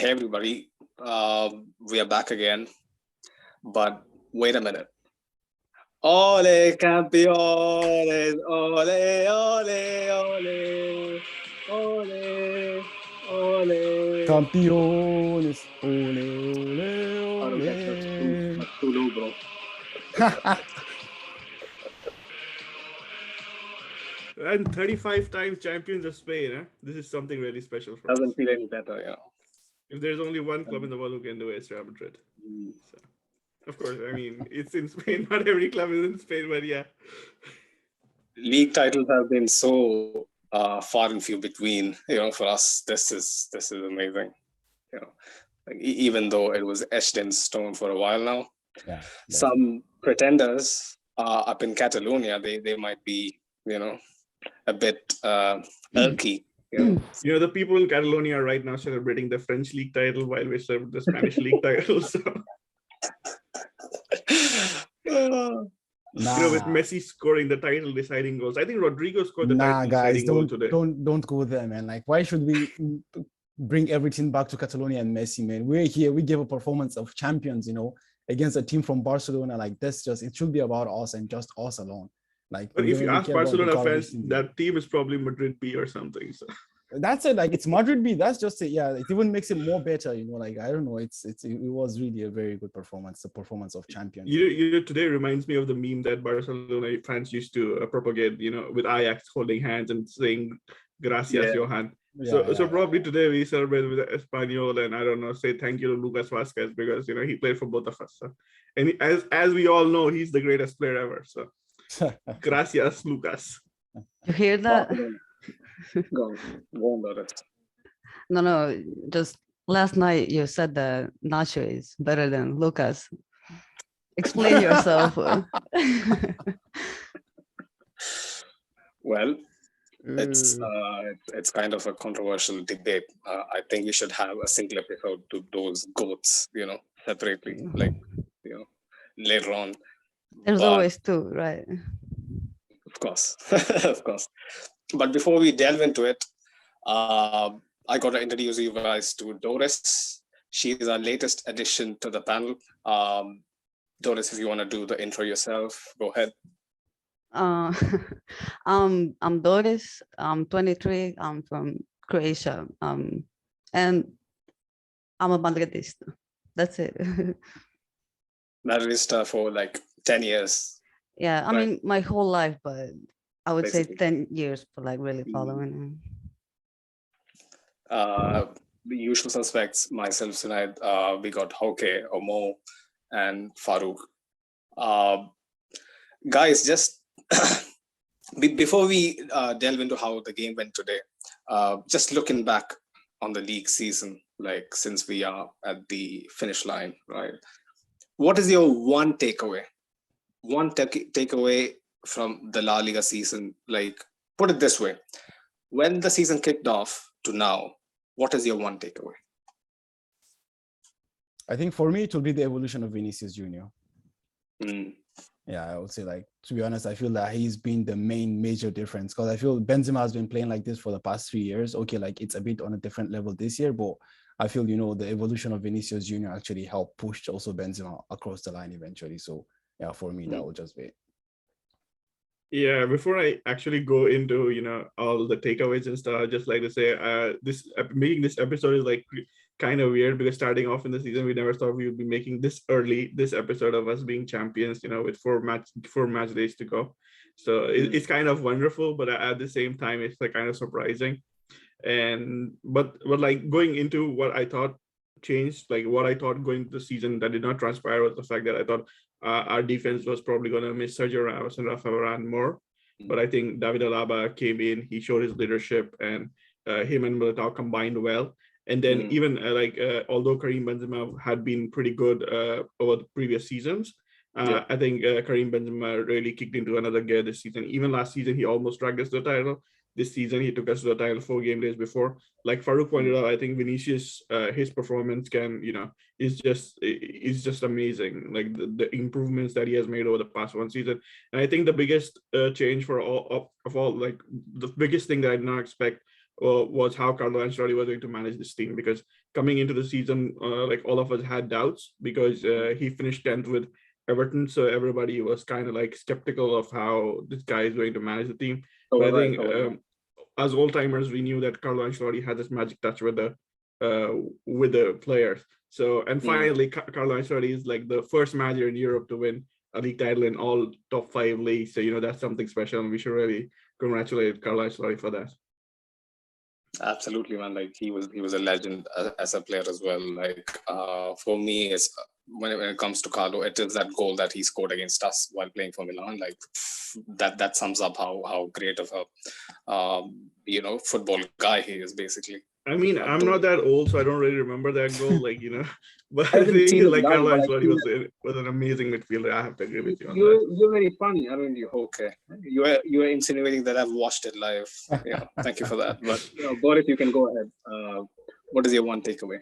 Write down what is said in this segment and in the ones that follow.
Hey everybody, we are back again. But wait a minute. Ole campeones, ole, ole, ole, ole, ole. Campeones, ole, ole, Oh no, ole. that's too low, bro. And 35 times champions of Spain. This is something really special for us. Doesn't feel any better, If there's only one club in the world who can do it, it's Real Madrid. So, of course, I mean, it's in Spain. Not every club is in Spain, but yeah. League titles have been so far and few between. For us, this is amazing. Like, even though it was etched in stone for a while now. Yeah. Some pretenders up in Catalonia, they might be, a bit irky. The people in Catalonia are right now celebrating the French league title while we celebrate the Spanish league title. So, with Messi scoring the title deciding goals, I think Rodrigo scored the title deciding goal today. Don't go there, man. Like, why should we bring everything back to Catalonia and Messi, man? We're here. We gave a performance of champions, against a team from Barcelona. Like, it should be about us and just us alone. Like, but if you ask Barcelona fans, that team is probably Madrid B or something. So. That's it. Like, it's Madrid B. That's just it. Yeah, it even makes it more better. Like, I don't know. It was really a very good performance. The performance of champions. Today reminds me of the meme that Barcelona fans used to propagate. With Ajax holding hands and saying "Gracias, Johan." So probably today we celebrate with Espanyol and I don't know, say thank you to Lucas Vasquez because he played for both of us. So. And as we all know, he's the greatest player ever. So. Gracias, Lucas. You hear that? Go on, it. No. Just last night you said that Nacho is better than Lucas. Explain yourself. Well, it's kind of a controversial debate. I think we should have a single episode to those goats, separately, later on. There's always two, right? Of course, of course. But before we delve into it, I got to introduce you guys to Doris. She is our latest addition to the panel. Doris, if you want to do the intro yourself, go ahead. I'm Doris. I'm 23. I'm from Croatia. And I'm a Madridista. That's it. Madridista for like 10 years. Yeah, I mean my whole life, but I would say 10 years for like really following him. The usual suspects, myself, Sunaid, we got Hauke, Omo, and Farouk. Guys, just before we delve into how the game went today, just looking back on the league season, like since we are at the finish line, right? What is your one takeaway? One takeaway from the La Liga season? Like, put it this way: when the season kicked off to now, what is your one takeaway? I think for me, it will be the evolution of Vinicius Junior. Yeah, I would say, like, to be honest, I feel that he's been the major difference because I feel Benzema has been playing like this for the past 3 years. Okay, like it's a bit on a different level this year, but I feel, the evolution of Vinicius Junior actually helped push also Benzema across the line eventually. So yeah, for me, that would just be it. Yeah, before I actually go into, all the takeaways and stuff, I'd just like to say making this episode is like kind of weird because starting off in the season, we never thought we would be making this episode of us being champions, with four match days to go. So it's kind of wonderful, but at the same time, it's like kind of surprising. But like going into what I thought changed, like what I thought going into the season that did not transpire was the fact that I thought our defense was probably going to miss Sergio Ramos and Rafa Varane more. But I think David Alaba came in, he showed his leadership, and him and Militao combined well. And then even although Karim Benzema had been pretty good over the previous seasons, I think Karim Benzema really kicked into another gear this season. Even last season, he almost dragged us to the title. This season, he took us to the title 4 game days before. Like Farouk pointed out, I think Vinicius, his performance is just amazing. Like the improvements that he has made over the past one season. And I think the biggest change for all, like the biggest thing that I did not expect was how Carlo Ancelotti was going to manage this team, because coming into the season, like all of us had doubts because he finished 10th with Everton, so everybody was kind of like skeptical of how this guy is going to manage the team. But I think as old timers, we knew that Carlo Ancelotti had this magic touch with the players. So, and finally, Carlo Ancelotti is like the first manager in Europe to win a league title in all top 5 leagues. So, that's something special, and we should really congratulate Carlo Ancelotti for that. Absolutely, man. Like he was a legend as a player as well. Like for me, it's when it comes to Carlo, it is that goal that he scored against us while playing for Milan. Like that sums up how great of a football guy he is, basically. I mean, I'm not that old, so I don't really remember that goal, but I I think seen it Carlo live, Ancelotti was an amazing midfielder. I have to agree with you on that. You're very funny, aren't you? Okay, you are insinuating that I've watched it live. Yeah, thank you for that. But Boris, you can go ahead. What is your one takeaway?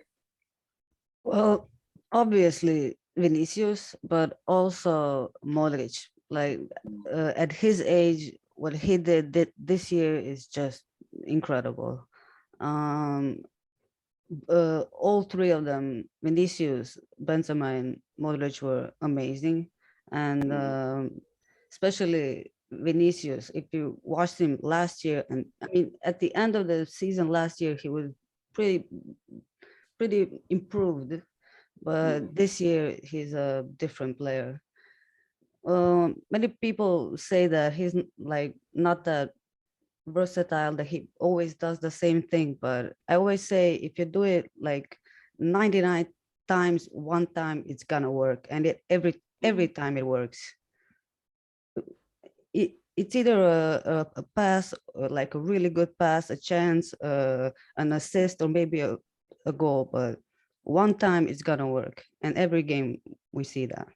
Well, obviously Vinicius, but also Modric. Like at his age, what he did this year is just incredible. All three of them, Vinicius, Benzema, and Modric, were amazing, and especially Vinicius. If you watched him last year, and I mean, at the end of the season last year, he was pretty improved, but this year he's a different player. Many people say that he's like not that versatile, that he always does the same thing, but I always say if you do it like 99 times, one time it's gonna work, and every time it works. It's either a pass, or like a really good pass, a chance, an assist, or maybe a goal, but one time it's gonna work, and every game we see that.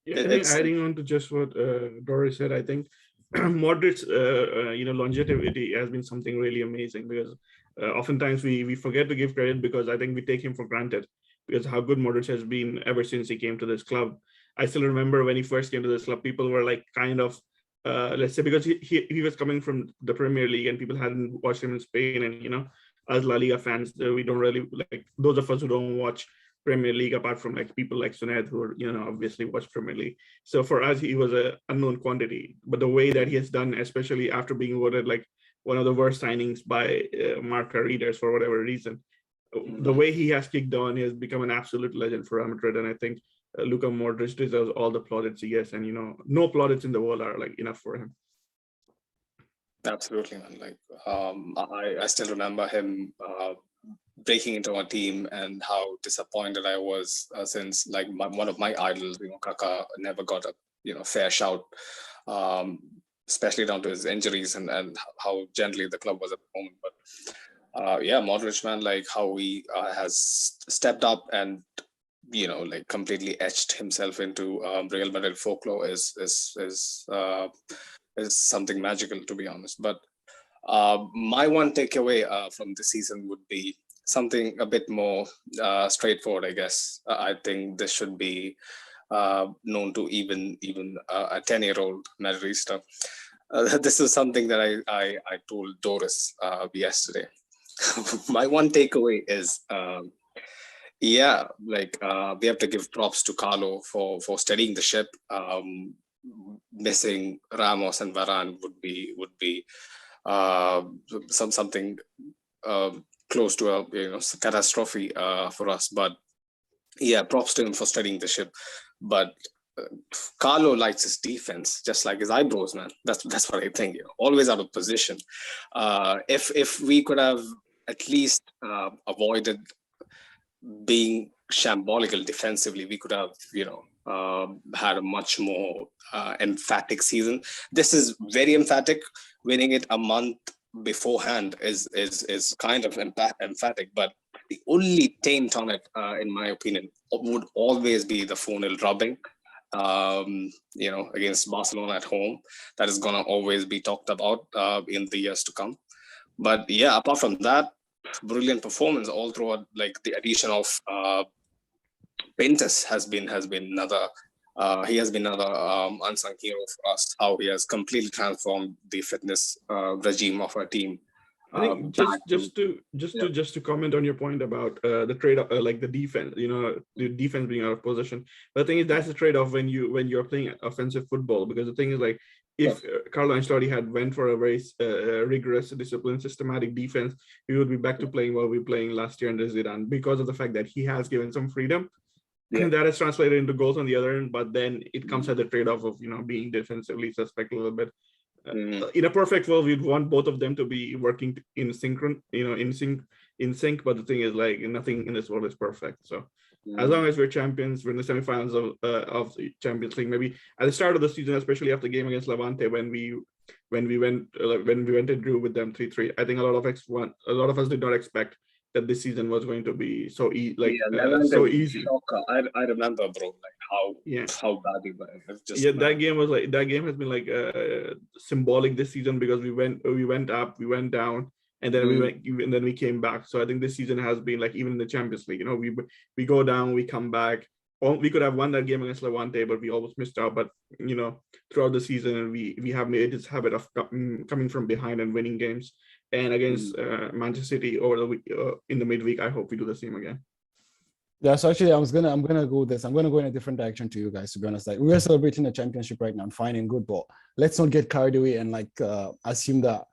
Yeah, I think adding on to just what Doris said, I think Modric's longevity has been something really amazing, because oftentimes we forget to give credit, because I think we take him for granted because how good Modric has been ever since he came to this club. I still remember when he first came to this club, people were like kind of let's say, because he was coming from the Premier League and people hadn't watched him in Spain, and as La Liga fans, we don't really like, those of us who don't watch Premier League, apart from like people like Suned who obviously watch Premier League. So for us, he was an unknown quantity. But the way that he has done, especially after being voted like one of the worst signings by marca readers for whatever reason, the way he has kicked on, he has become an absolute legend for Real Madrid. And I think Luka Modric deserves all the plaudits he gets, and no plaudits in the world are like enough for him. Absolutely, man. Like I still remember him breaking into our team and how disappointed I was since like one of my idols, Kaka, never got a fair shout, especially down to his injuries and how gently the club was at the moment. But yeah, Modric, man, like how he has stepped up and like completely etched himself into Real Madrid folklore is something magical, to be honest. But my one takeaway from this season would be something a bit more straightforward, I guess. I think this should be known to even a 10-year-old Madridista. This is something that I told Doris yesterday. My one takeaway is, we have to give props to Carlo for steadying the ship. Missing Ramos and Varane would be something close to a catastrophe for us. But yeah, props to him for steadying the ship. But Carlo likes his defense, just like his eyebrows, man. That's what I think. Always out of position. If we could have at least avoided being shambolical defensively, we could have had a much more emphatic season. This is very emphatic. Winning it a month beforehand is kind of emphatic, but the only taint on it, in my opinion, would always be the 4-0 drubbing against Barcelona at home. That is gonna always be talked about in the years to come. But yeah, apart from that, brilliant performance all throughout. Like the addition of Pintus has been another. He has been another unsung hero for us. How he has completely transformed the fitness regime of our team. I think just to comment on your point about the trade off, like the defense, the defense being out of position. But the thing is, that's the trade off when you're playing offensive football, because the thing is, like, if Carlo Ancelotti had went for a very rigorous, disciplined, systematic defense, we would be back to playing what we were playing last year under Zidane, because of the fact that he has given some freedom. And that has translated into goals on the other end, but then it comes at the trade-off of being defensively suspect a little bit. In a perfect world, we'd want both of them to be working in sync. But the thing is, like, nothing in this world is perfect. So as long as we're champions, we're in the semifinals of the Champions League. Maybe at the start of the season, especially after the game against Levante, when we went and drew with them 3-3, I think a lot of us did not expect that this season was going to be so so easy. I remember, bro, like how bad we were. That game has been like symbolic this season, because we went up, we went down, and then we came back. So I think this season has been like, even in the Champions League, we go down, we come back. We could have won that game against Levante, but we almost missed out. But throughout the season, we have made this habit of coming from behind and winning games. And against Manchester City over the week, in the midweek, I hope we do the same again. Yeah, so actually, I'm gonna go this. I'm gonna go in a different direction to you guys. To be honest, like, we're celebrating the championship right now, and fine and good, but let's not get carried away and assume that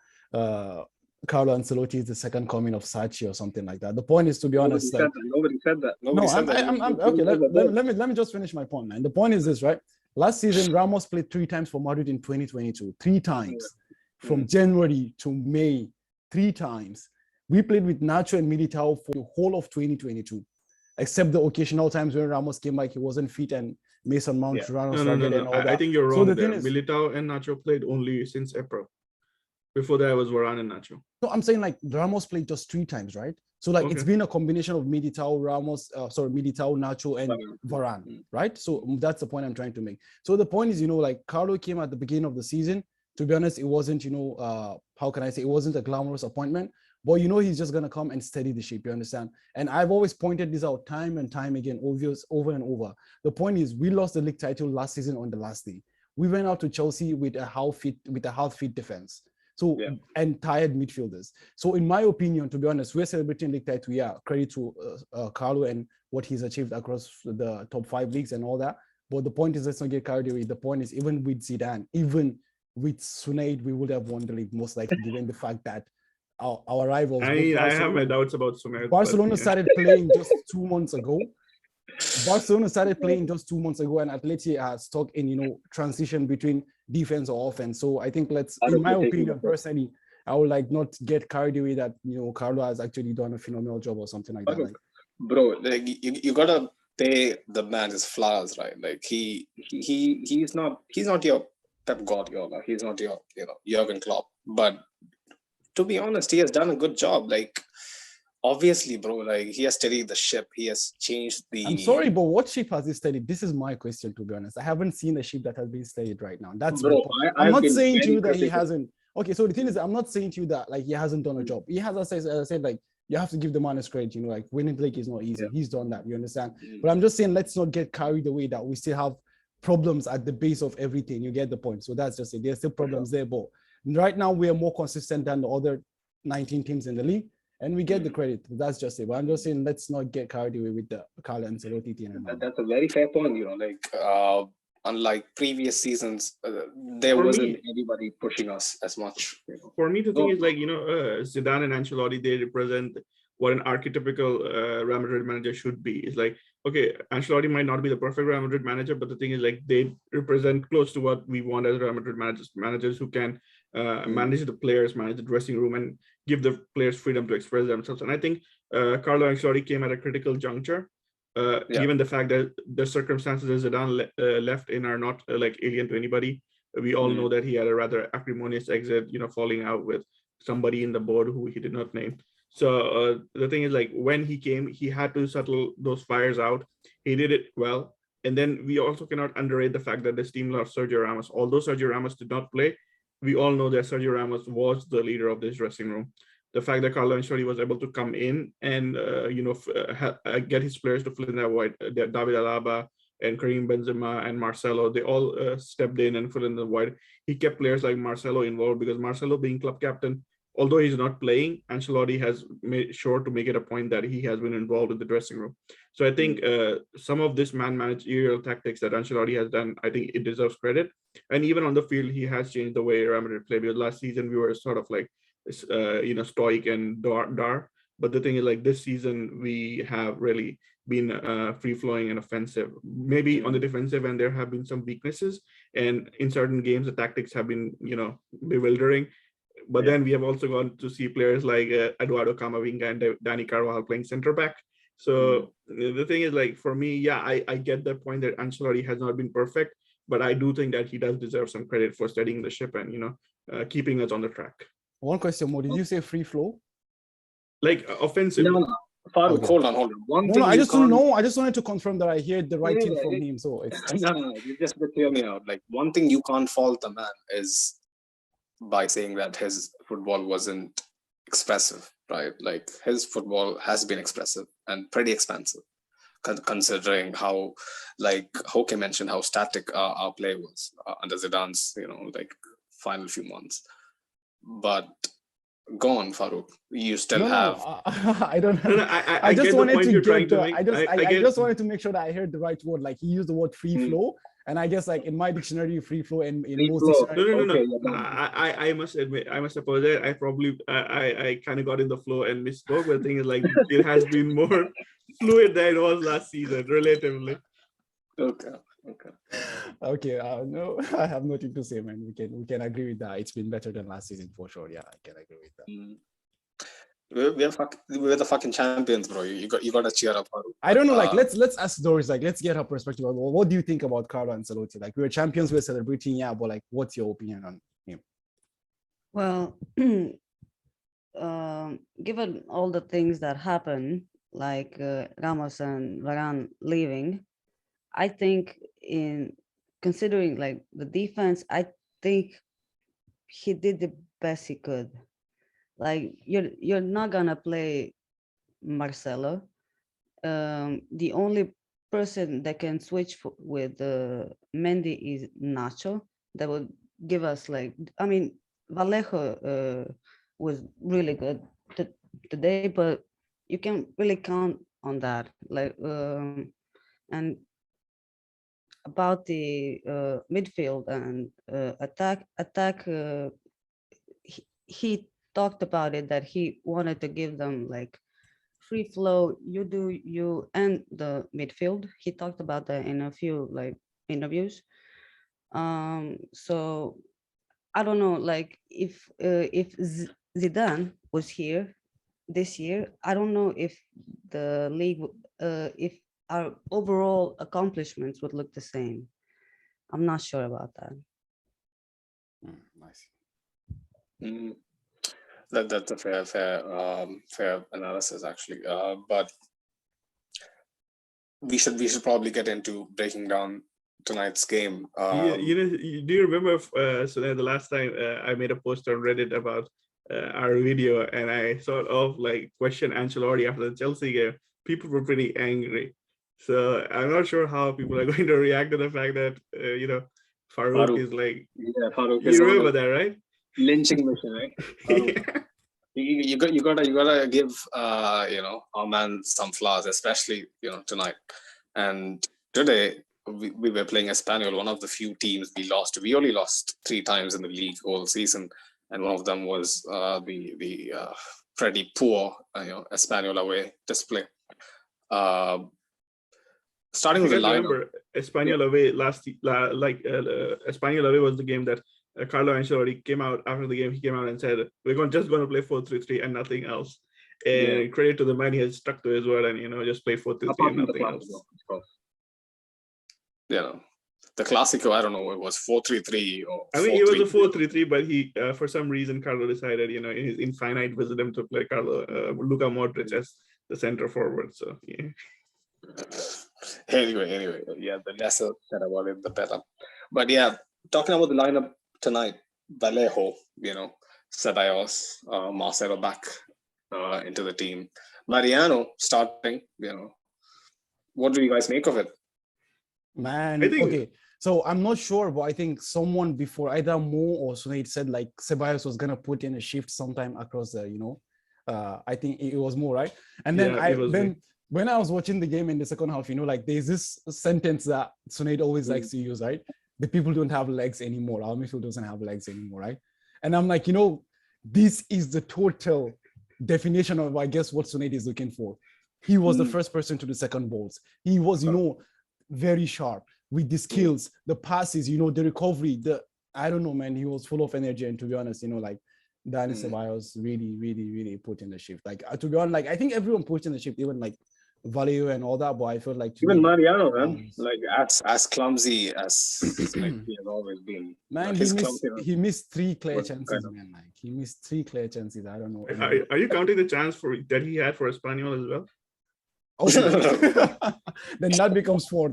Carlo Ancelotti is the second coming of Sachi or something like that. The point is, to be honest, nobody said that. Okay. Let me just finish my point, man. The point is this, right? Last season, Ramos played 3 times for Madrid in 2022. 3 times from January to May. 3 times. We played with Nacho and Militao for the whole of 2022, except the occasional times when Ramos came back, he wasn't fit, and Mason Mount, No. I think you're wrong. Militao and Nacho played only since April. Before that, it was Varane and Nacho. No, I'm saying, like, Ramos played just 3 times, right? So, like, it's been a combination of Militao, Nacho, and Varane, right? So that's the point I'm trying to make. So the point is, like, Carlo came at the beginning of the season. To be honest, it wasn't, how can I say, it wasn't a glamorous appointment, but he's just going to come and steady the ship, you understand? And I've always pointed this out time and time again, over and over. The point is, we lost the league title last season on the last day. We went out to Chelsea with a half-fit defense. So, and tired midfielders. So in my opinion, to be honest, we're celebrating league title. Yeah, credit to Carlo and what he's achieved across the top 5 leagues and all that. But the point is, let's not get carried away. The point is, even with Zidane, even with Sunaid, we would have won the league, most likely, given the fact that our rivals. I have my doubts about Sunaid. Barcelona started playing just 2 months ago. And Atleti are stuck in transition between defense or offense. So I think in my opinion, personally, I would not get carried away that Carlo has actually done a phenomenal job or something like that. Bro, like, you gotta pay the man his flowers, right? Like, he's not your Pep Guardiola. He's not your Jurgen Klopp. But to be honest, he has done a good job. Like, obviously, bro, like, he has steadied the ship. He has changed the... I'm sorry, but what ship has he steadied? This is my question, to be honest. I haven't seen a ship that has been steadied right now. That's bro, I'm not saying to you that he hasn't. Okay, so the thing is, I'm not saying to you that, like, he hasn't done a job. He has, as I said, like, you have to give the man his credit. Like, winning the league is not easy. He's done that. You understand? But I'm just saying, let's not get carried away that we still have problems at the base of everything. You get the point. So that's just it. There's still problems there, but right now we are more consistent than the other 19 teams in the league, and we get the credit. That's just it. But I'm just saying, let's not get carried away with the Carlo Ancelotti team. That's a very fair point. Like, unlike previous seasons, there wasn't anybody pushing us as much. For me, the thing is, like, Zidane and Ancelotti, they represent what an archetypical Real Madrid manager should be. It's like, okay, Ancelotti might not be the perfect Real Madrid manager, but the thing is, like, they represent close to what we want as Real Madrid managers who can manage the players, manage the dressing room, and give the players freedom to express themselves. And I think Carlo Ancelotti came at a critical juncture, given the fact that the circumstances that Zidane left in are not alien to anybody. We all know that he had a rather acrimonious exit, falling out with somebody in the board who he did not name. So the thing is, like, when he came, he had to settle those fires out. He did it well. And then we also cannot underrate the fact that this team lost Sergio Ramos. Although Sergio Ramos did not play, we all know that Sergio Ramos was the leader of this dressing room. The fact that Carlo Ancelotti was able to come in and get his players to fill in that void, David Alaba and Karim Benzema and Marcelo, they all stepped in and filled in the void. He kept players like Marcelo involved, because Marcelo, being club captain, although he's not playing, Ancelotti has made sure to make it a point that he has been involved in the dressing room. So I think some of this managerial tactics that Ancelotti has done, I think it deserves credit. And even on the field, he has changed the way Real Madrid played. Because last season we were sort of like, stoic and dar. But the thing is, like this season, we have really been free flowing and offensive. Maybe on the defensive end, there have been some weaknesses, and in certain games, the tactics have been, bewildering. But then we have also gone to see players like Eduardo Camavinga and Dani Carvajal playing center back. So the thing is, like for me, I get the point that Ancelotti has not been perfect, but I do think that he does deserve some credit for steadying the ship and keeping us on the track. One question more. Did you say free flow? Like offensive. No. Farooq, Okay. hold on. One thing I just don't know. I just wanted to confirm that I heard the right thing from him. So it's no. You just hear me out. Like one thing you can't fault the man is by saying that his football wasn't expressive, right? Like his football has been expressive and pretty expansive, considering how, like Hoke mentioned, how static our play was under Zidane's, like final few months. But go on, Farooq. You still have. I don't know. I just wanted to get the. I just wanted to make sure that I heard the right word. Like he used the word free flow, and I guess like in my dictionary, free flow, and in most dictionaries. No. I must admit, I must apologize. I probably I kind of got in the flow and misspoke. But the thing is, like it has been more fluid than it was last season, relatively. Okay. No, I have nothing to say, man. We can agree with that. It's been better than last season for sure. Yeah, I can agree with that. We're the fucking champions, bro. You got to cheer up. I don't know. Like let's ask Doris. Like let's get her perspective. What do you think about Carlo Ancelotti? Like we're champions, we're celebrating, yeah. But like, what's your opinion on him? Well, given all the things that happen, like Ramos and Varane leaving, I think in considering like the defense, I think he did the best he could. Like you're not gonna play Marcelo. The only person that can switch with Mendy is Nacho. That would give us like, I mean, Vallejo was really good today, but you can really count on that. Like, and about the midfield and attack, he talked about it, that he wanted to give them like free flow. You and the midfield. He talked about that in a few like interviews. So I don't know, like if Zidane was here this year, I don't know if the league, if our overall accomplishments would look the same. I'm not sure about that. Nice. That's a fair analysis, actually. But we should probably get into breaking down tonight's game. Do you remember? So the last time I made a post on Reddit about our video, and I sort of like questioned Ancelotti after the Chelsea game. People were pretty angry. So I'm not sure how people are going to react to the fact that Farooq is like. Yeah, Farooq. You remember that, right? Lynching mission, right? Yeah. You gotta give our man some flowers, especially tonight. And today we were playing Espanyol, one of the few teams we lost. We only lost 3 times in the league all season, and one of them was the pretty poor Espanyol away display. Starting with the lineup. Remember, Espanyol away Espanyol away was the game that Carlo Ancelotti came out after the game. He came out and said, "We're just going to play 4-3-3 and nothing else." And credit to the man, he has stuck to his word and just play 4-3-3 and nothing else. The Clasico, I don't know, it was 4-3-3 or. I mean, it was a 4-3-3, but he, for some reason, Carlo decided, in his infinite wisdom, to play Luka Modric as the center forward. So yeah. Anyway, yeah, the lesser said about it, the better. But yeah, talking about the lineup tonight, Vallejo, Ceballos, Marcelo back into the team, Mariano starting. What do you guys make of it? Man, okay. So I'm not sure, but I think someone before either Mo or Sunaid said like Ceballos was gonna put in a shift sometime across the, I think it was Mo, right? And then when I was watching the game in the second half, like there's this sentence that Sunaid always likes to use, right? The people don't have legs anymore. Our midfield doesn't have legs anymore, right? And I'm like, this is the total definition of, I guess, what Sunaid is looking for. He was the first person to the second balls. He was, very sharp with the skills, the passes, the recovery, I don't know, man, he was full of energy. And to be honest, like Dani Ceballos really, really, really put in the shift. Like, to be honest, like, I think everyone pushed in the shift, even like Valeo and all that, but I felt like even Mariano, man, like as clumsy as like he has always been. Man, he missed 3 clear chances, man. Like he missed 3 clear chances. I don't know. Are you counting the chance that he had for Espanyol as well? Oh, then that becomes 4.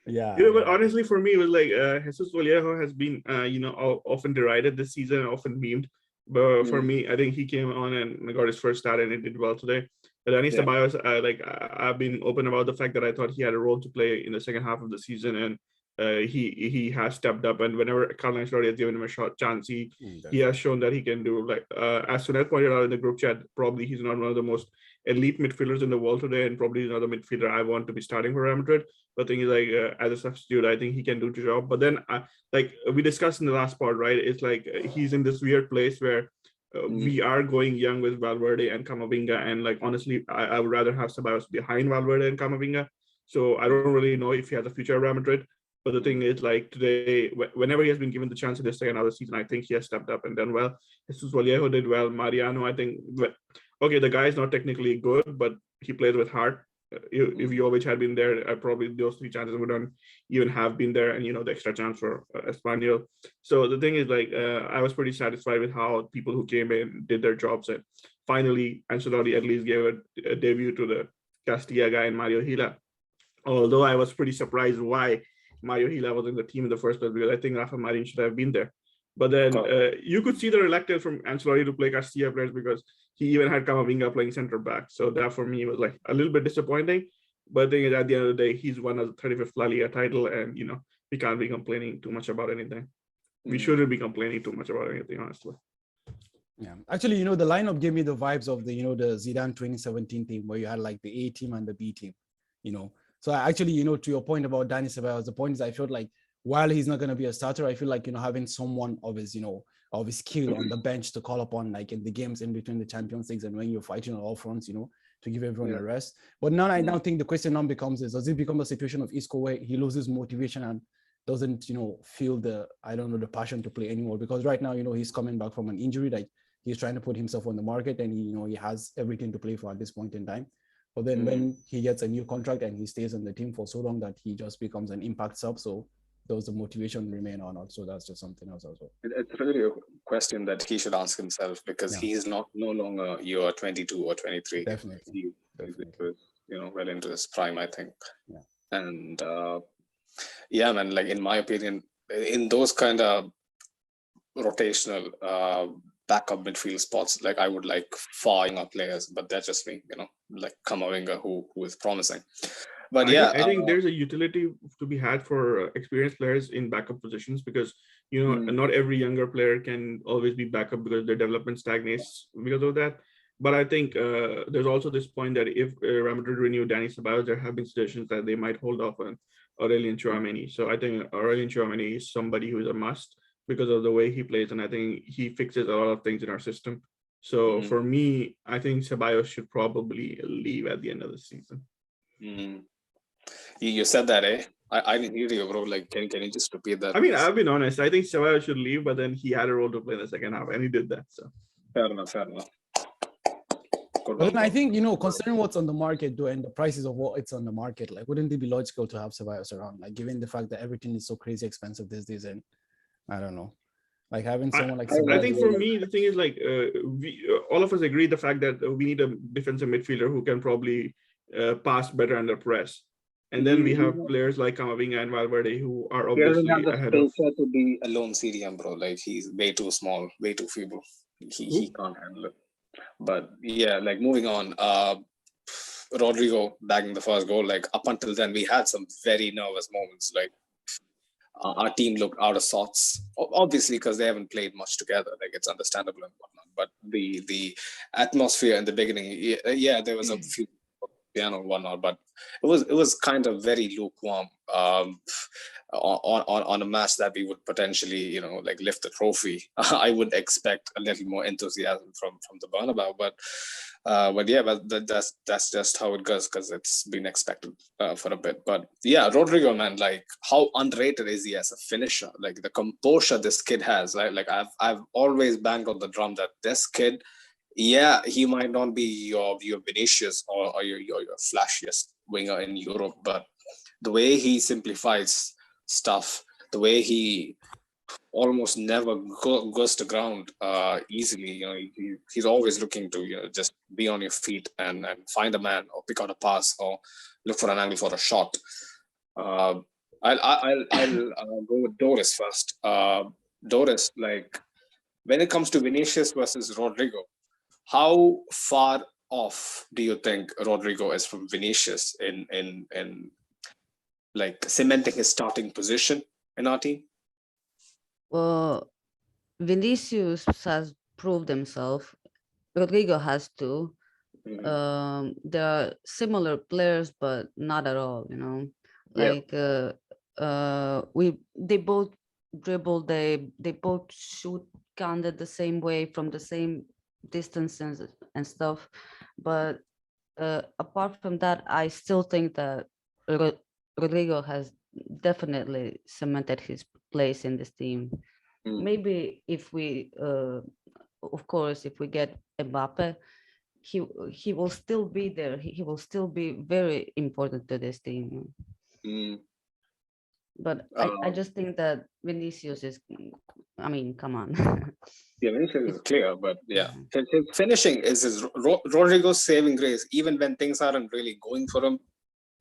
Yeah. But honestly, for me, it was like Jesus Vallejo has been, often derided this season, often memed. But for me, I think he came on and got his first start and it did well today. But Dani Ceballos, I've been open about the fact that I thought he had a role to play in the second half of the season, and he has stepped up. And whenever Carlo Ancelotti has given him a chance, he has shown that he can do. Like as Sunil pointed out in the group chat, probably he's not one of the most elite midfielders in the world today, and probably another midfielder I want to be starting for Real Madrid. But the thing is, like as a substitute, I think he can do the job. But then, like we discussed in the last part, right? It's like he's in this weird place where we are going young with Valverde and Camavinga, and like honestly, I would rather have Ceballos behind Valverde and Camavinga. So I don't really know if he has a future at Real Madrid. But the thing is, like today, whenever he has been given the chance in this second half of the season, I think he has stepped up and done well. Jesus Vallejo did well. Mariano, I think, okay, the guy is not technically good, but he plays with heart. If Jovic had been there, probably those 3 chances wouldn't even have been there, and the extra chance for Espanyol. So the thing is, like, I was pretty satisfied with how people who came in did their jobs, and finally, Ancelotti at least gave a debut to the Castilla guy in Mario Gila. Although I was pretty surprised why Mario Gila was in the team in the first place, because I think Rafa Marin should have been there. But then you could see the reluctance from Ancelotti to play Castilla players, because he even had Camavinga playing center back. So that for me was like a little bit disappointing. But the thing is, at the end of the day, he's won a 35th La Liga title, and we can't be complaining too much about anything. We shouldn't be complaining too much about anything, honestly. Yeah, actually, the lineup gave me the vibes of the the Zidane 2017 team, where you had like the A team and the B team. So I actually, to your point about Dani Ceballos, the point is I felt like while he's not going to be a starter, I feel like, having someone of his, of his skill on the bench to call upon, like in the games in between the Champions Leagues and when you're fighting on all fronts, to give everyone a rest. But now I now think the question now becomes does it become a situation of Isco where he loses motivation and doesn't, feel the passion to play anymore? Because right now, he's coming back from an injury, like he's trying to put himself on the market, and he has everything to play for at this point in time. But then when he gets a new contract and he stays on the team for so long that he just becomes an impact sub, so does the motivation remain or not? So that's just something else as well. It's really a question that he should ask himself, because he's no longer your 22 or 23. Definitely. He was, well into his prime, I think. Yeah. And man, like in my opinion, in those kind of rotational backup midfield spots, like I would like far younger players, but that's just me, like Camavinga, who is promising. But I think there's a utility to be had for experienced players in backup positions, because not every younger player can always be backup because their development stagnates because of that. But I think there's also this point that if Real Madrid renew Dani Ceballos, there have been suggestions that they might hold off on Aurelien Tchouameni. So I think Aurelien Tchouameni is somebody who is a must because of the way he plays, and I think he fixes a lot of things in our system. So for me, I think Ceballos should probably leave at the end of the season. You said that, eh? I didn't hear you, bro. Like, can you just repeat that? I mean, I've been honest. I think Ceballos should leave, but then he had a role to play in the second half, and he did that. So fair enough. But then I think, considering what's on the market, though, and the prices of what it's on the market, like, wouldn't it be logical to have Ceballos around? Like, given the fact that everything is so crazy expensive these days, and I don't know, like having someone like Ceballos. I think for me, the thing is, like, all of us agree the fact that we need a defensive midfielder who can probably pass better under press. And then we have players like Camavinga and Valverde who are obviously ahead of. He to be a lone CDM, bro. Like, he's way too small, way too feeble. He can't handle it. But yeah, like moving on. Rodrigo bagging the first goal, like up until then, we had some very nervous moments. Like our team looked out of sorts, obviously because they haven't played much together. Like it's understandable and whatnot. But the atmosphere in the beginning, yeah, there was a few piano and whatnot, but it was kind of very lukewarm on a match that we would potentially, like lift the trophy. I would expect a little more enthusiasm from the Bernabeu, but yeah, but that's just how it goes because it's been expected for a bit. But yeah, Rodrigo, man, like how underrated is he as a finisher? Like the composure this kid has, right? Like I've always banged on the drum that this kid, yeah, he might not be your Vinicius or your flashiest winger in Europe, but the way he simplifies stuff, the way he almost never goes to ground easily. He's always looking to just be on your feet and find a man or pick out a pass or look for an angle for a shot. I'll go with Doris first. Doris, like when it comes to Vinicius versus Rodrigo, how far off do you think Rodrigo is from Vinicius in like cementing his starting position in our team? Well, Vinicius has proved himself. Rodrigo has to. There are similar players, but not at all. Like they both dribble. They both shoot kind of the same way from the same distances and stuff. But apart from that, I still think that Rodrigo has definitely cemented his place in this team. Maybe if we, of course, if we get Mbappe, he will still be there. He will still be very important to this team. But I just think that Vinicius is, I mean, come on. Yeah, Vinicius is clear, but yeah, his finishing is his Rodrigo's saving grace. Even when things aren't really going for him,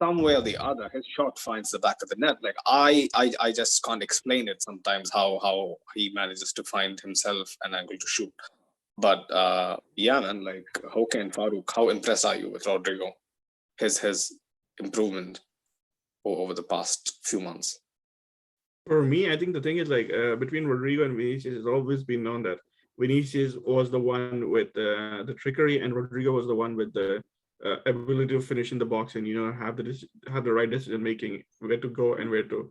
some way or the other, his shot finds the back of the net. Like I just can't explain it sometimes how he manages to find himself an angle to shoot. But yeah, man, like Hoke and Farouk, how impressed are you with Rodrigo? His improvement over the past few months. For me, I think the thing is like between Rodrigo and Vinicius, it's always been known that Vinicius was the one with the trickery, and Rodrigo was the one with the ability to finish in the box and have the right decision making, where to go and where to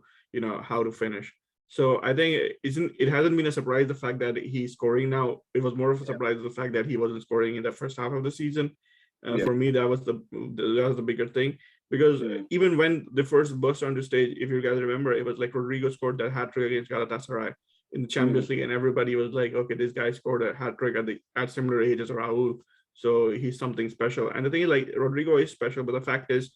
how to finish. So I think it hasn't been a surprise the fact that he's scoring now. It was more of a surprise the fact that he wasn't scoring in the first half of the season. For me, that was the bigger thing, because even when the first burst onto stage, if you guys remember, it was like Rodrigo scored that hat trick against Galatasaray in the Champions League, and everybody was like, okay, this guy scored a hat trick at similar age as Raul, so he's something special. And the thing is, like, Rodrigo is special, but the fact is,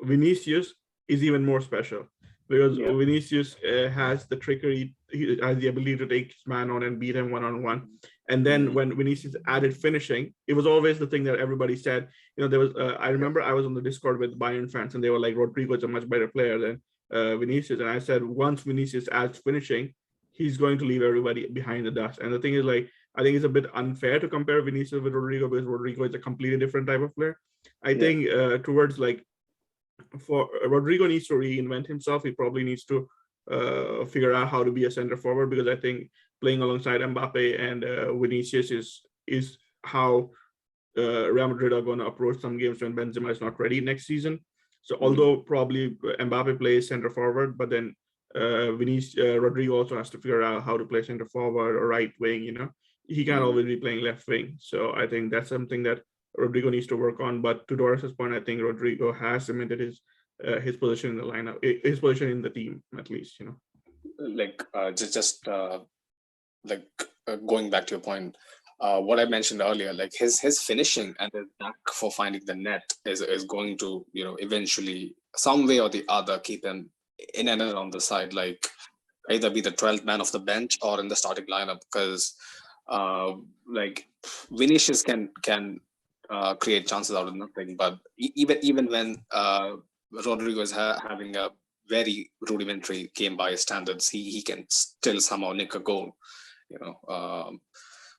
Vinicius is even more special, because Vinicius has the trickery, he has the ability to take his man on and beat him one-on-one. And then when Vinicius added finishing, it was always the thing that everybody said. There was I remember I was on the Discord with Bayern fans, and they were like, Rodrigo is a much better player than Vinicius. And I said, once Vinicius adds finishing, he's going to leave everybody behind the dust. And the thing is, like, I think it's a bit unfair to compare Vinicius with Rodrigo, because Rodrigo is a completely different type of player. I think towards like, for Rodrigo needs to reinvent himself. He probably needs to figure out how to be a center forward, because I think playing alongside Mbappe and Vinicius is how Real Madrid are going to approach some games when Benzema is not ready next season. So although probably Mbappe plays center forward, but then Rodrigo also has to figure out how to play center forward or right wing. He can't always be playing left wing. So I think that's something that Rodrigo needs to work on. But to Doris's point, I think Rodrigo has cemented his position in the lineup, his position in the team, at least. Like going back to your point, what I mentioned earlier, like his finishing and his knack for finding the net is going to eventually, some way or the other, keep him in and around the side, like either be the 12th man off the bench or in the starting lineup, because like Vinicius can create chances out of nothing, but even when Rodrigo is having a very rudimentary game by his standards, he can still somehow nick a goal.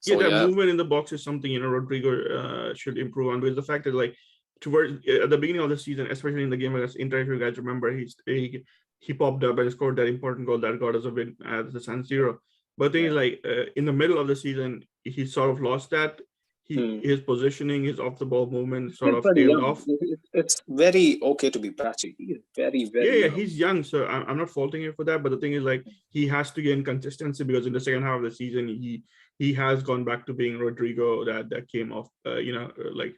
Movement in the box is something Rodrigo should improve on, because the fact is, like, towards at the beginning of the season, especially in the game against Inter, if you guys remember, he popped up and scored that important goal that got us a win at the San Siro. But the thing is, like in the middle of the season, he sort of lost that. His positioning, his off the ball movement sort of tailed off. It's very okay to be patchy. He is very, very young. He's young, so I'm not faulting him for that. But the thing is, like, he has to gain consistency, because in the second half of the season, he has gone back to being Rodrigo that came off, like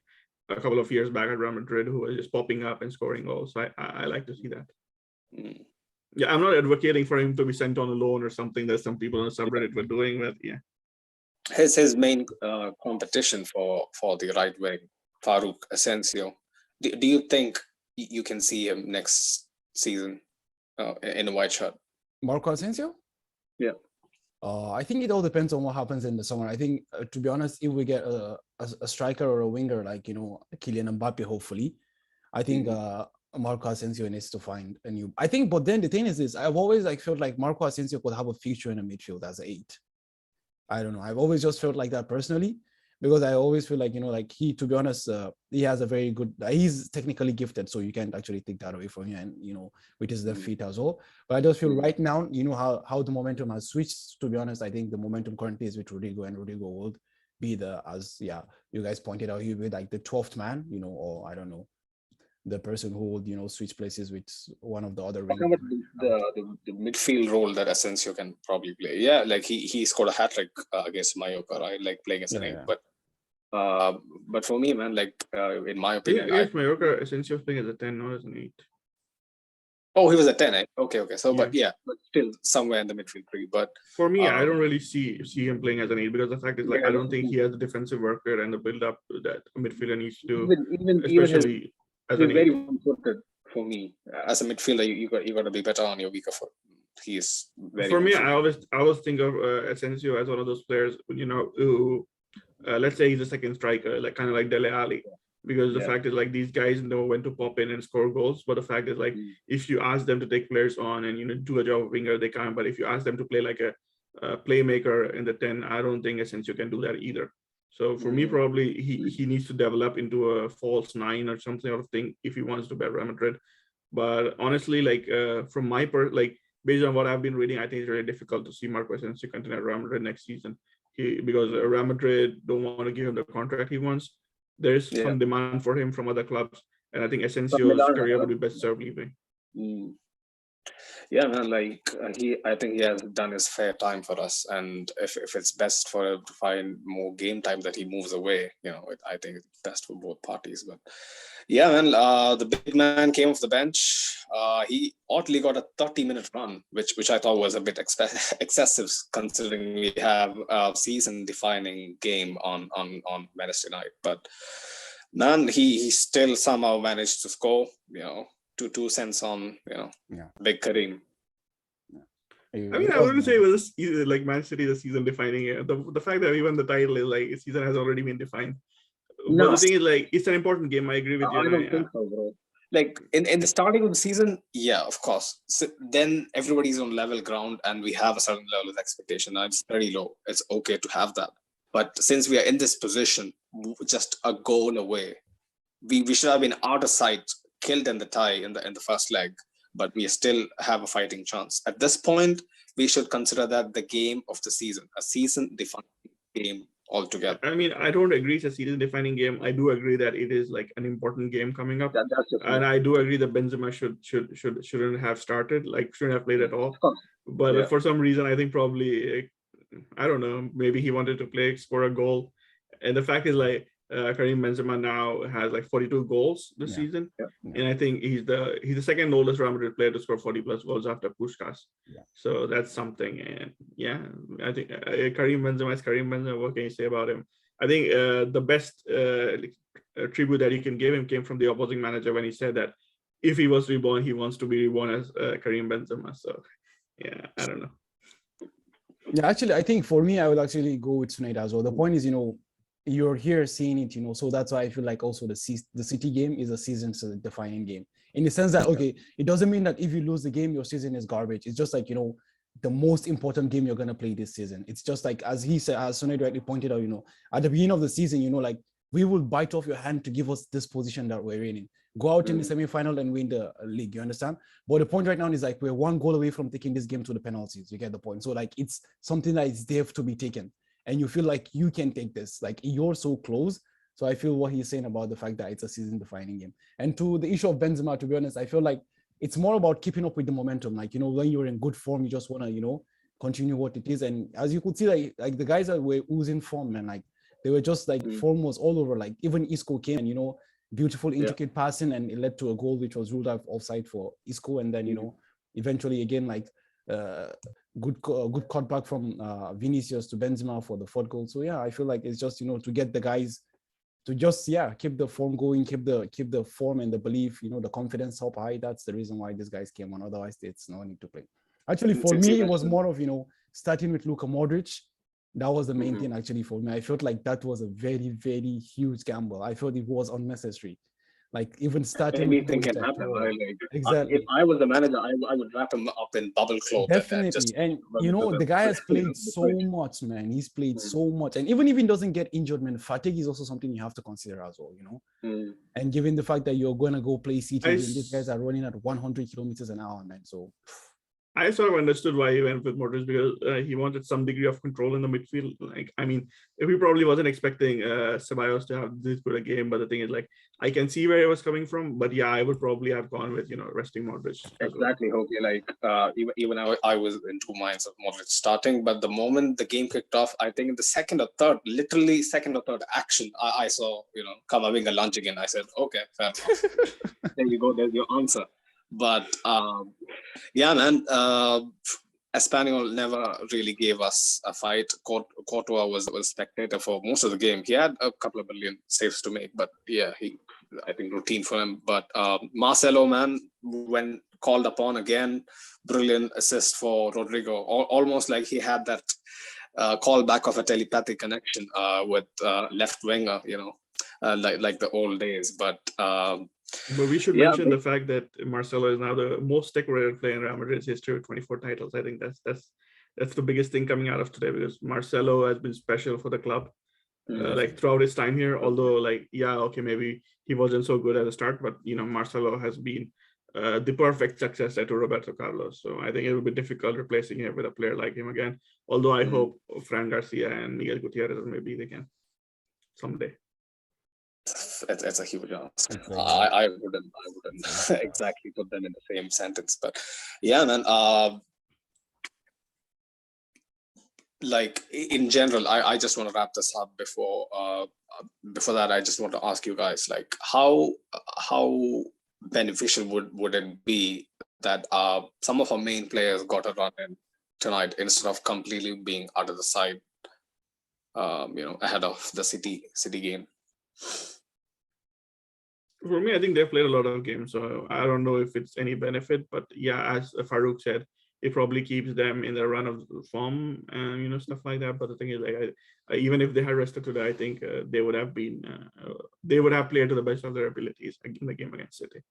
a couple of years back at Real Madrid, who was just popping up and scoring goals. So I like to see that. Yeah, I'm not advocating for him to be sent on a loan or something that some people on the subreddit were doing, but yeah. His main competition for the right wing, Farouk Asensio. Do you think you can see him next season in a white shirt? Marco Asensio? Yeah. I think it all depends on what happens in the summer. I think, to be honest, if we get a striker or a winger like, Kylian Mbappe, hopefully, I think Marco Asensio needs to find a new. I think, but then the thing is this: I've always felt like Marco Asensio could have a future in the midfield as an 8. I don't know. I've always just felt like that personally, because I always feel like, he, to be honest, he has a very good, he's technically gifted, so you can't actually take that away from him, and, with his left feet as well. But I just feel right now, how the momentum has switched. To be honest, I think the momentum currently is with Rodrigo, and Rodrigo will be you guys pointed out, he'll be like the 12th man, or I don't know, the person who would, switch places with one of the other wingers. The midfield role that Asensio can probably play. Yeah, like he scored a hat-trick against Mallorca, right? Like playing as an 8. But for me, man, like in my opinion, against Mallorca, Asensio playing as a 10, not as an 8. Oh, he was a 10, eh? Okay. So, but still somewhere in the midfield 3. But for me, I don't really see him playing as an 8, because the fact is, like, I don't think he has the defensive worker and the build-up that a midfielder needs to do, especially as an 8. Very one-footed for me. As a midfielder, you got to be better on your weaker foot. He is very. For me, I always think of Asensio as one of those players, who let's say he's a second striker, like kind of like Dele Alli. Because the fact is, like, these guys know when to pop in and score goals. But the fact is, like, if you ask them to take players on and do a job of winger, they can't. But if you ask them to play like a playmaker in the 10, I don't think Asensio can do that either. So for me, probably he needs to develop into a false 9 or some sort of thing if he wants to be at Real Madrid. But honestly, like from my based on what I've been reading, I think it's really difficult to see Marco Asensio continue at Real Madrid next season. Because Real Madrid don't want to give him the contract he wants. There's some demand for him from other clubs, and I think Asensio's career would be best served leaving. Yeah, man, like I think he has done his fair time for us, and if it's best for him to find more game time that he moves away, I think it's best for both parties. But yeah, man, the big man came off the bench. He oddly got a 30-minute run, which I thought was a bit excessive, considering we have a season-defining game on Wednesday night. But man, he still somehow managed to score. 2 cents on, big Karim. I mean, I wouldn't say it was like Man City the season defining it. The fact that we won the title is like season has already been defined. But the thing is, like, it's an important game. I agree with you. I don't think so, bro. Like in the starting of the season, yeah, of course. So then everybody's on level ground, and we have a certain level of expectation. Now it's very low. It's okay to have that. But since we are in this position, just a goal away, we should have been out of sight, killed in the tie in the first leg, but we still have a fighting chance. At this point, we should consider that the game of the season, a season-defining game altogether. I mean, I don't agree it's a season-defining game. I do agree that it is like an important game coming up, and I do agree that Benzema shouldn't have started, like shouldn't have played at all. But for some reason, I think probably, I don't know, maybe he wanted to score a goal, and the fact is, like, Karim Benzema now has like 42 goals this season, and I think he's the second oldest Real Madrid player to score 40 plus goals after Puskás. So that's something, and I think Karim Benzema is Karim Benzema. What can you say about him? I think the best tribute that you can give him came from the opposing manager when he said that if he was reborn, he wants to be reborn as Karim Benzema. So I don't know. Yeah, actually, I think for me, I would actually go with Sunaid as well. The point is, you're here seeing it, so that's why I feel like also the City game is a season-defining game, in the sense that, okay, it doesn't mean that if you lose the game, your season is garbage. It's just like, the most important game you're going to play this season. It's just like, as he said, as Sunaid rightly pointed out, at the beginning of the season, like we will bite off your hand to give us this position that we're in. Go out in the semi-final and win the league. You understand? But the point right now is like we're one goal away from taking this game to the penalties. You get the point. So like it's something that is there to be taken, and you feel like you can take this. Like you're so close. So I feel what he's saying about the fact that it's a season-defining game. And to the issue of Benzema, to be honest, I feel like it's more about keeping up with the momentum. Like, you know, when you're in good form, you just want to, you know, continue what it is. And as you could see, like the guys that were oozing form, man, like they were just like form was all over. Like even Isco came and, you know, beautiful intricate passing, and it led to a goal which was ruled out offside for Isco. And then, you know, eventually again, like good cutback from Vinicius to Benzema for the fourth goal. So yeah, I feel like it's just, you know, to get the guys to just keep the form going, keep the form and the belief, you know, the confidence up high. That's the reason why these guys came on. Otherwise, it's no need to play. Actually, for me, it was more of, you know, starting with Luka Modric. That was the main thing actually for me. I felt like that was a very, very huge gamble. I felt it was unnecessary. Like even starting anything can happen, right? Like, exactly. If I was the manager, I would wrap him up in bubble cloth. Definitely. And you know, the guy has played so much, man. He's played so much. And even if he doesn't get injured, man, fatigue is also something you have to consider as well, you know? And given the fact that you're going to go play CT, these guys are running at 100 kilometers an hour, man. So I sort of understood why he went with Modric, because he wanted some degree of control in the midfield. Like, I mean, he probably wasn't expecting Ceballos to have this good a game, but the thing is, like, I can see where he was coming from. But yeah, I would probably have gone with, you know, resting Modric. Exactly, Hope. Like, even I was in two minds of Modric starting, but the moment the game kicked off, I think in the second or third action, I saw, you know, Kamavinga lunge again. I said, okay, fair enough. There you go. There's your answer. But yeah, man, Espanyol never really gave us a fight. Courtois was spectator for most of the game. He had a couple of million saves to make, but yeah, I think routine for him. But Marcelo, man, when called upon again, brilliant assist for Rodrigo. Almost like he had that call back of a telepathic connection with left winger, you know, like the old days. But we should mention the fact that Marcelo is now the most decorated player in Real Madrid's history with 24 titles. I think that's the biggest thing coming out of today, because Marcelo has been special for the club, like throughout his time here. Although, like, maybe he wasn't so good at the start, but you know, Marcelo has been the perfect successor to Roberto Carlos. So I think it will be difficult replacing him with a player like him again. Although I hope Fran Garcia and Miguel Gutierrez maybe they can someday. It's a huge ask. I wouldn't exactly put them in the same sentence, but yeah, man. Like in general, I just want to wrap this up. Before that, I just want to ask you guys, like, how beneficial would it be that some of our main players got a run in tonight instead of completely being out of the side, you know, ahead of the City game? For me, I think they've played a lot of games, so I don't know if it's any benefit. But yeah, as Farouk said, it probably keeps them in the run of form and, you know, stuff like that. But the thing is, like, even if they had rested today, I think they would have played to the best of their abilities in the game against City.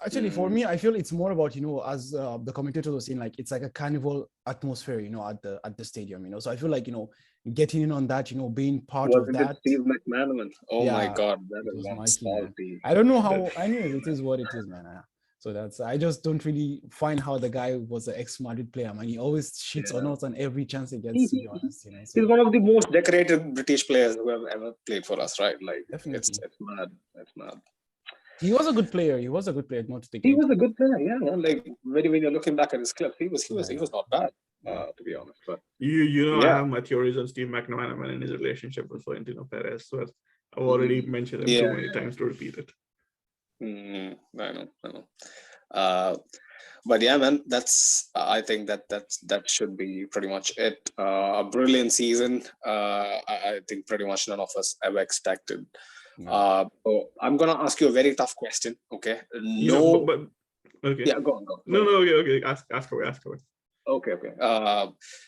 Actually, for me, I feel it's more about, you know, as the commentator was saying, like it's like a carnival atmosphere, you know, at the stadium, you know. So I feel like, you know, getting in on that, you know, being part of that. Steve McManaman. Oh my God, that is one salty. I don't know how. Anyway, it is what it is, man. So I just don't really find how the guy was an ex-Madrid player, man. He always shits on us on every chance he gets, to be honest. You know, so. He's one of the most decorated British players who have ever played for us, right? Like, it's mad. It's mad. He was a good player. He was a good player. Not to take. He was a good player, yeah. Like when you're looking back at his clip, he was not bad, to be honest. But I have my theories on Steve McManaman and his relationship with Florentino Perez. So I've already mentioned him too many times to repeat it. I know. But yeah, man, I think that should be pretty much it. A brilliant season. I think pretty much none of us ever expected. So I'm gonna ask you a very tough question. Okay. Okay. Yeah, go on. No, okay. Ask away. Okay.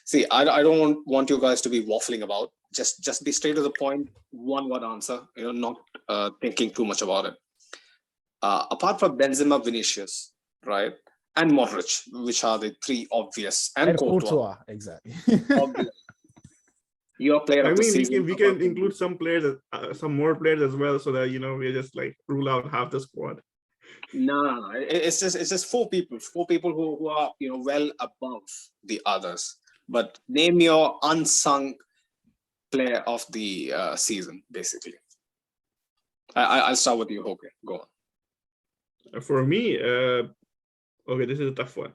See, I don't want you guys to be waffling about. Just be straight to the point. One word answer. You know, not thinking too much about it. Apart from Benzema, Vinicius, right, and Modric, which are the three obvious, and Courtois, exactly. obvious. Your player I of the mean, season. we can include some players, some more players as well, so that we just like rule out half the squad. No. It's just four people who are well above the others. But name your unsung player of the season, basically. I'll start with you, Hope. Go on. For me, okay, this is a tough one.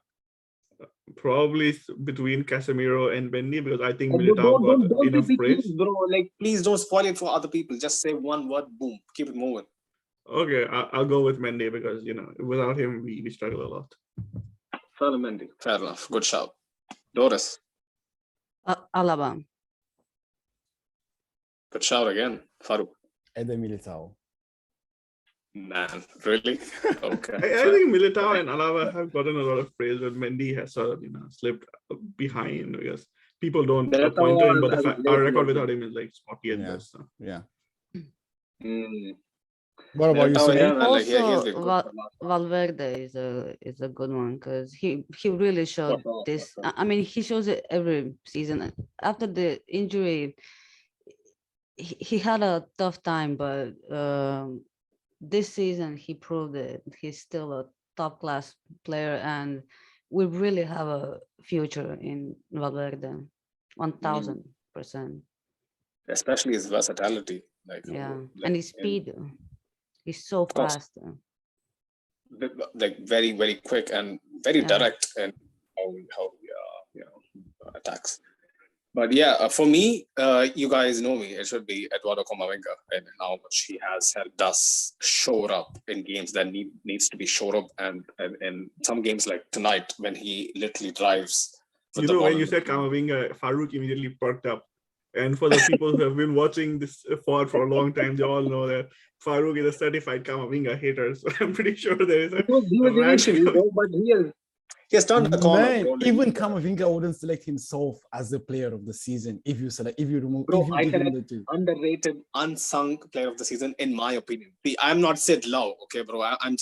Probably between Casemiro and Bendy, because I think Militao got enough praise. Bro. Like, please don't spoil it for other people. Just say one word, boom, keep it moving. Okay, I'll go with Mendy because without him we struggle a lot. Mendy. Fair enough. Good shout. Doris. Alaba. Good shout again. Farouk. Eder Militao. Man, really? Okay. I think Militao and Alaba have gotten a lot of praise, but Mendy has sort of slipped behind because people don't point to him, but our record without him is like spotty at best. So. Yeah. Mm. What about you, Sunil? Also, Valverde is a good one because he really showed this. I mean, he shows it every season. After the injury, he had a tough time, but this season he proved that he's still a top class player, and we really have a future in Valverde, 1000%. Especially his versatility, and his speed. He's so fast. Like very, very quick and very direct in how attacks. But yeah, for me, you guys know me. It should be Eduardo Camavinga and how much he has helped us shore up in games that needs to be shored up, and in some games like tonight when he literally drives. When you said Camavinga, Farouk immediately perked up. And for the people who have been watching this pod for a long time, they all know that Farouk is a certified Camavinga hater. So I'm pretty sure there is but he has turned the corner. Man, even Camavinga wouldn't select himself as the player of the season if you remove. Bro, I said underrated, unsung player of the season, in my opinion. I'm not Sid Lau, okay, bro. I'm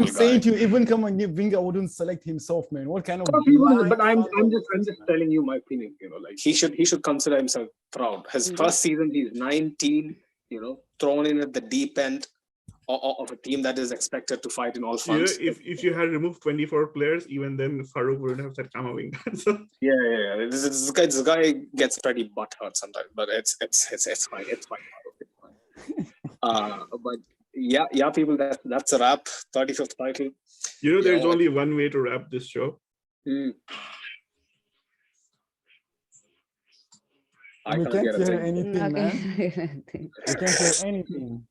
saying to you, even Camavinga wouldn't select himself, man. What kind of? But I'm just telling you my opinion. Like he should consider himself proud. His first season, he's 19. Thrown in at the deep end of a team that is expected to fight in all fronts. If you had removed 24 players, even then Farouk wouldn't have said Camavinga. So. Yeah. This guy gets pretty butthurt sometimes, but it's fine. It's fine. But yeah, people. That's a wrap. 35th title. There's only one way to wrap this show. We can't hear anything, man. We can't hear anything.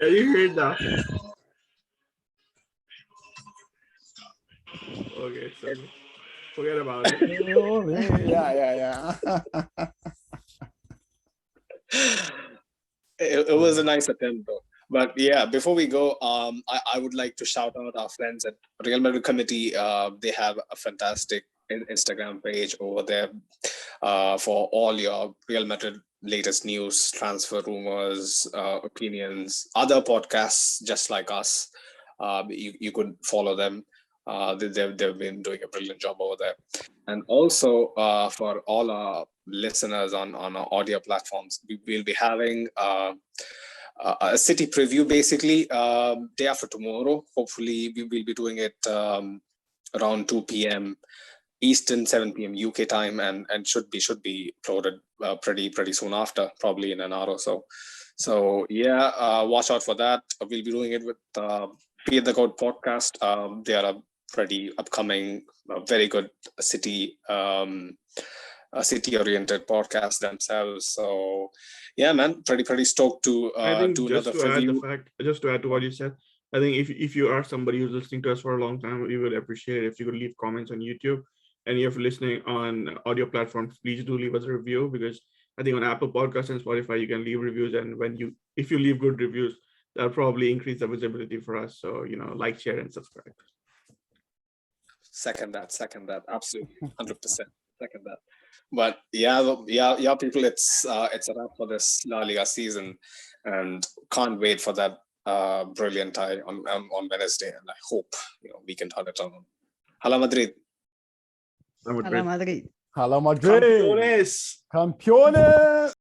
Yeah, you heard that. Okay, so forget about it. Yeah. It was a nice attempt, though. But yeah, before we go, I would like to shout out our friends at Real Madrid Committee. They have a fantastic Instagram page over there for all your Real Madrid latest news, transfer rumors, opinions, other podcasts just like us. You could follow them. They've been doing a brilliant job over there. And also for all our listeners on our audio platforms, we will be having a city preview basically day after tomorrow. Hopefully we will be doing it around 2 p.m. Eastern, 7 p.m. UK time, and should be uploaded pretty soon after, probably in an hour or so. So yeah, watch out for that. We'll be doing it with Be the Code podcast. They are a pretty upcoming, very good city oriented podcast themselves. So yeah, man, pretty stoked to do another review. Just to add to what you said, I think if you are somebody who's listening to us for a long time, we would appreciate it if you could leave comments on YouTube. And if you're listening on audio platforms, please do leave us a review, because I think on Apple Podcasts and Spotify, you can leave reviews. And if you leave good reviews, that'll probably increase the visibility for us. So, like, share, and subscribe. Second that. Absolutely. 100%. Second that. But yeah, people, it's a wrap for this La Liga season, and can't wait for that brilliant tie on Wednesday. And I hope, we can turn it on. Hala Madrid. Real Madrid. Hala Madrid. Campeones. Campeones.